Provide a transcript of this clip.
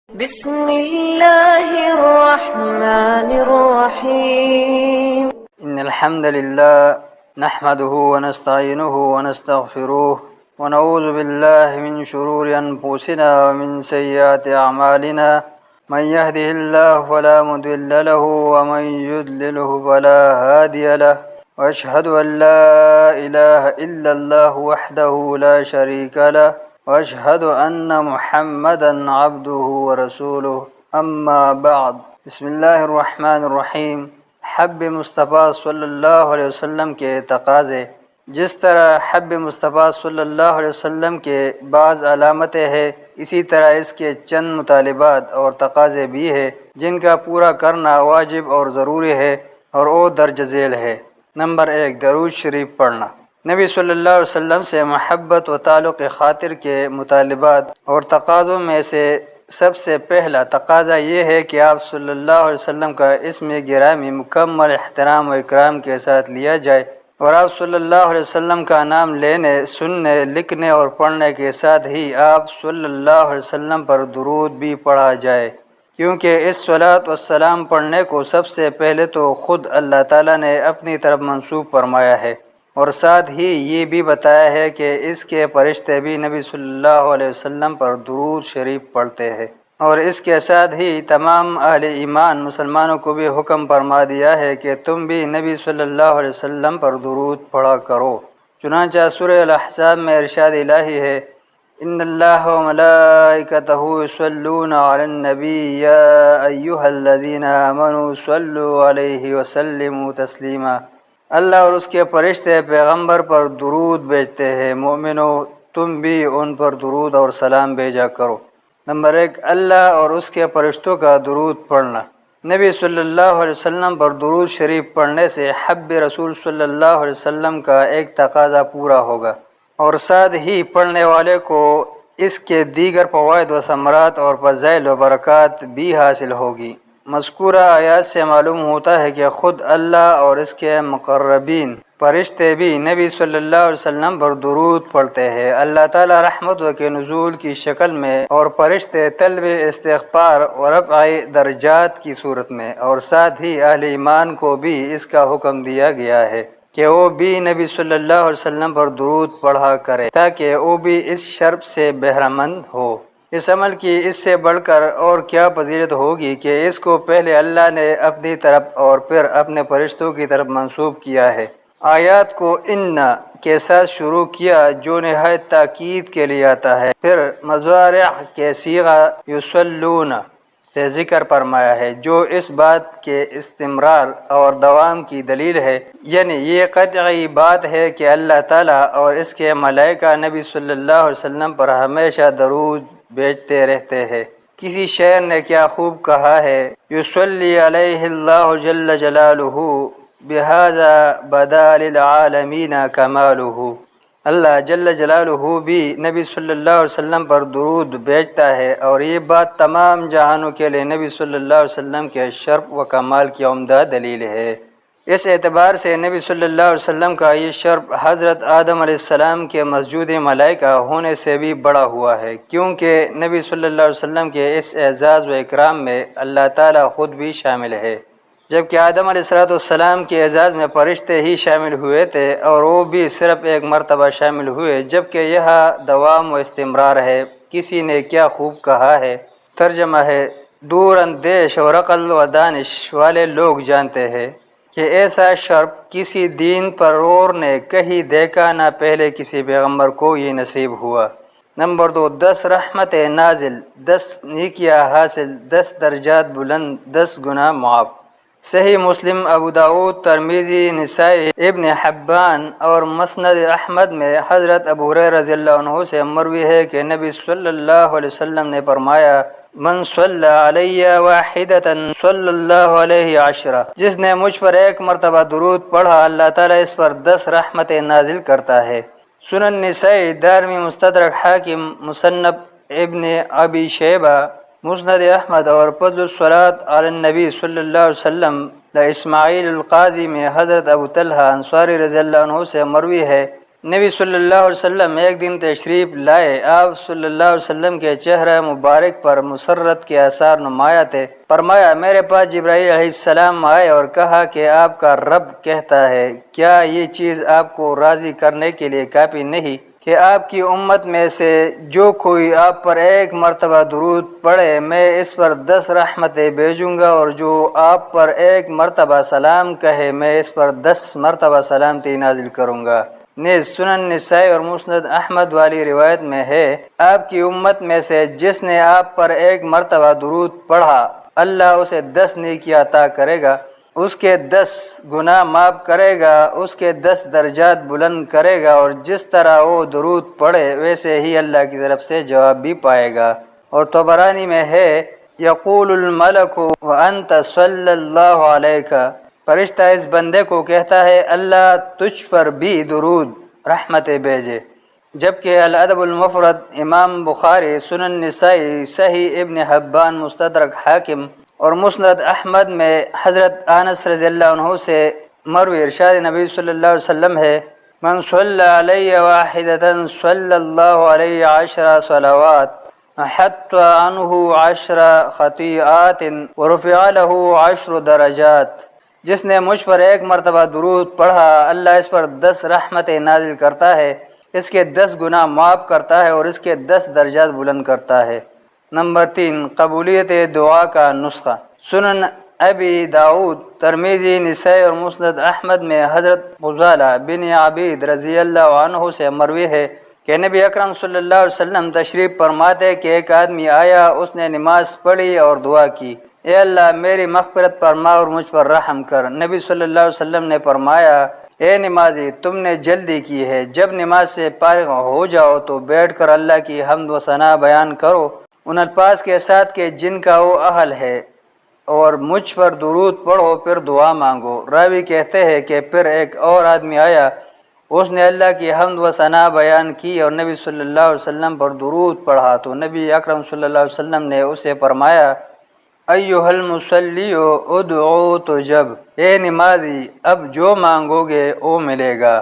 بسم الله الرحمن الرحيم إن الحمد لله نحمده ونستعينه ونستغفره ونعوذ بالله من شرور أنفسنا ومن سيئات أعمالنا من يهده الله فلا مضل له ومن يضلله فلا هادي له وأشهد أن لا إله إلا الله وحده لا شريك له وأشهد أن محمدا عبده ورسوله أما بعد بسم الله الرحمن الرحیم۔ حب مصطفیٰ صلی اللہ علیہ وسلم کے تقاضے۔ جس طرح حب مصطفیٰ صلی اللہ علیہ وسلم کے بعض علامتیں ہیں، اسی طرح اس کے چند مطالبات اور تقاضے بھی ہیں جن کا پورا کرنا واجب اور ضروری ہے، اور وہ درج ذیل ہے۔ نمبر 1، درود شریف پڑھنا۔ نبی صلی اللہ علیہ وسلم سے محبت و تعلق خاطر کے مطالبات اور تقاضوں میں سے سب سے پہلا تقاضا یہ ہے کہ آپ صلی اللہ علیہ وسلم کا اسم گرامی مکمل احترام و اکرام کے ساتھ لیا جائے، اور آپ صلی اللہ علیہ وسلم کا نام لینے، سننے، لکھنے اور پڑھنے کے ساتھ ہی آپ صلی اللہ علیہ وسلم پر درود بھی پڑھا جائے، کیونکہ اس صلاۃ والسلام پڑھنے کو سب سے پہلے تو خود اللہ تعالیٰ نے اپنی طرف منسوب فرمایا ہے، اور ساتھ ہی یہ بھی بتایا ہے کہ اس کے فرشتے بھی نبی صلی اللہ علیہ وسلم پر درود شریف پڑھتے ہیں، اور اس کے ساتھ ہی تمام اہل ایمان مسلمانوں کو بھی حکم فرما دیا ہے کہ تم بھی نبی صلی اللہ علیہ وسلم پر درود پڑھا کرو۔ چنانچہ سورہ الاحزاب میں ارشاد الہی ہے، ان اللہ و ملائکتہ یصلون علی النبی یا ایہا الذین آمنوا صلوا علیہ وسلموا تسلیما۔ اللہ اور اس کے فرشتے پیغمبر پر درود بھیجتے ہیں، مومنو تم بھی ان پر درود اور سلام بھیجا کرو۔ نمبر 1، اللہ اور اس کے فرشتوں کا درود پڑھنا۔ نبی صلی اللہ علیہ وسلم پر درود شریف پڑھنے سے حب رسول صلی اللہ علیہ وسلم کا ایک تقاضا پورا ہوگا، اور ساتھ ہی پڑھنے والے کو اس کے دیگر فوائد و ثمرات اور فضائل و برکات بھی حاصل ہوگی۔ مذکورہ آیات سے معلوم ہوتا ہے کہ خود اللہ اور اس کے مقربین فرشتے بھی نبی صلی اللہ علیہ وسلم پر درود پڑھتے ہیں۔ اللہ تعالی رحمت کے نزول کی شکل میں، اور فرشتے طلب استغفار اور رفع درجات کی صورت میں، اور ساتھ ہی اہل ایمان کو بھی اس کا حکم دیا گیا ہے کہ وہ بھی نبی صلی اللہ علیہ وسلم پر درود پڑھا کرے تاکہ وہ بھی اس شرف سے بہرہ مند ہو۔ اس عمل کی اس سے بڑھ کر اور کیا فضیلت ہوگی کہ اس کو پہلے اللہ نے اپنی طرف اور پھر اپنے فرشتوں کی طرف منسوب کیا ہے۔ آیات کو ان کے ساتھ شروع کیا جو نہایت تاکید کے لیے آتا ہے، پھر مضارع کے صیغہ یصلون سے ذکر فرمایا ہے جو اس بات کے استمرار اور دوام کی دلیل ہے، یعنی یہ قطعی بات ہے کہ اللہ تعالیٰ اور اس کے ملائکہ نبی صلی اللہ علیہ وسلم پر ہمیشہ درود بھیجتے رہتے ہیں۔ کسی شاعر نے کیا خوب کہا ہے، یصلی علیہ اللہ جل جلالہ بہذا بدا للعالمین کمالہ۔ اللہ جل جلالہ بھی نبی صلی اللہ علیہ وسلم پر درود بھیجتا ہے، اور یہ بات تمام جہانوں کے لیے نبی صلی اللہ علیہ وسلم کے شرف و کمال کی عمدہ دلیل ہے۔ اس اعتبار سے نبی صلی اللہ علیہ وسلم کا یہ شرف حضرت آدم علیہ السلام کے مسجود ملائکہ ہونے سے بھی بڑا ہوا ہے، کیونکہ نبی صلی اللہ علیہ وسلم کے اس اعزاز و اکرام میں اللہ تعالیٰ خود بھی شامل ہے، جبکہ آدم علیہ السلام کے اعزاز میں فرشتے ہی شامل ہوئے تھے، اور وہ بھی صرف ایک مرتبہ شامل ہوئے، جبکہ یہ دوام و استمرار ہے۔ کسی نے کیا خوب کہا ہے، ترجمہ ہے، دور اندیش اور عقل و دانش والے لوگ جانتے ہیں کہ ایسا شرف کسی دین پر اور نے کہیں دیکھا، نہ پہلے کسی پیغمبر کو یہ نصیب ہوا۔ نمبر 2، 10 رحمتیں نازل، 10 نیکیاں حاصل، 10 درجات بلند، 10 گناہ معاف۔ صحیح مسلم، ابو داؤد، ترمذی، نسائی، ابن حبان اور مسند احمد میں حضرت ابو ہریرہ رضی اللہ عنہ سے مروی ہے کہ نبی صلی اللہ علیہ وسلم نے فرمایا، من صلی علی واحدۃ صلی اللہ علیہ عشرہ، جس نے مجھ پر ایک مرتبہ درود پڑھا اللہ تعالیٰ اس پر 10 رحمتیں نازل کرتا ہے۔ سنن نسائی، دارمی، مستدرک حاکم، مصنف ابن ابی شیبہ، مسند احمد اور فضل الصلاۃ علی النبی صلی اللہ علیہ وسلم لاسماعیل القاضی میں حضرت ابو طلحہ انصاری رضی اللہ عنہ سے مروی ہے، نبی صلی اللہ علیہ وسلم ایک دن تشریف لائے، آپ صلی اللہ علیہ وسلم کے چہرہ مبارک پر مسرت کے آثار نمایاں تھے۔ فرمایا میرے پاس جبرائیل علیہ السلام آئے اور کہا کہ آپ کا رب کہتا ہے کیا یہ چیز آپ کو راضی کرنے کے لیے کافی نہیں کہ آپ کی امت میں سے جو کوئی آپ پر ایک مرتبہ درود پڑھے میں اس پر 10 رحمتیں بھیجوں گا، اور جو آپ پر ایک مرتبہ سلام کہے میں اس پر 10 مرتبہ سلامتی نازل کروں گا۔ نیز سنن نسائی اور مسند احمد والی روایت میں ہے، آپ کی امت میں سے جس نے آپ پر ایک مرتبہ درود پڑھا اللہ اسے 10 نیکیاں عطا کرے گا، اس کے 10 گناہ معاف کرے گا، اس کے 10 درجات بلند کرے گا، اور جس طرح وہ درود پڑھے ویسے ہی اللہ کی طرف سے جواب بھی پائے گا۔ اور طبرانی میں ہے یقول الملک وانت صلی اللہ علیہ، فرشتہ اس بندے کو کہتا ہے اللہ تجھ پر بھی درود رحمتیں بھیجے۔ جبکہ الادب المفرد امام بخاری، سنن نسائی، صحیح ابن حبان، مستدرک حاکم اور مسند احمد میں حضرت انس رضی اللہ عنہ سے مروی ارشاد نبی صلی اللہ علیہ وسلم ہے من صلی علی واحدۃ صلی اللہ علیہ 10 صلوات حط عنہ 10 خطیئات ورفع له 10 درجات، جس نے مجھ پر ایک مرتبہ درود پڑھا اللہ اس پر 10 رحمتیں نازل کرتا ہے، اس کے 10 گناہ معاف کرتا ہے اور اس کے 10 درجات بلند کرتا ہے۔ نمبر 3، قبولیت دعا کا نسخہ۔ سنن ابی داؤد، ترمذی، نسائی اور مسند احمد میں حضرت فضالہ بن عبید رضی اللہ عنہ سے مروی ہے کہ نبی اکرم صلی اللہ علیہ وسلم تشریف فرماتے کہ ایک آدمی آیا، اس نے نماز پڑھی اور دعا کی اے اللہ میری مغفرت فرما اور مجھ پر رحم کر۔ نبی صلی اللہ علیہ وسلم نے فرمایا اے نمازی تم نے جلدی کی ہے، جب نماز سے فارغ ہو جاؤ تو بیٹھ کر اللہ کی حمد و ثنا بیان کرو ان الفاظ کے ساتھ کہ جن کا وہ اہل ہے، اور مجھ پر درود پڑھو پھر دعا مانگو۔ راوی کہتے ہیں کہ پھر ایک اور آدمی آیا، اس نے اللہ کی حمد و ثنا بیان کی اور نبی صلی اللہ علیہ وسلم پر درود پڑھا تو نبی اکرم صلی اللہ علیہ وسلم نے اسے فرمایا ایھا المصلی ادعو تجب، اے نمازی اب جو مانگو گے وہ ملے گا۔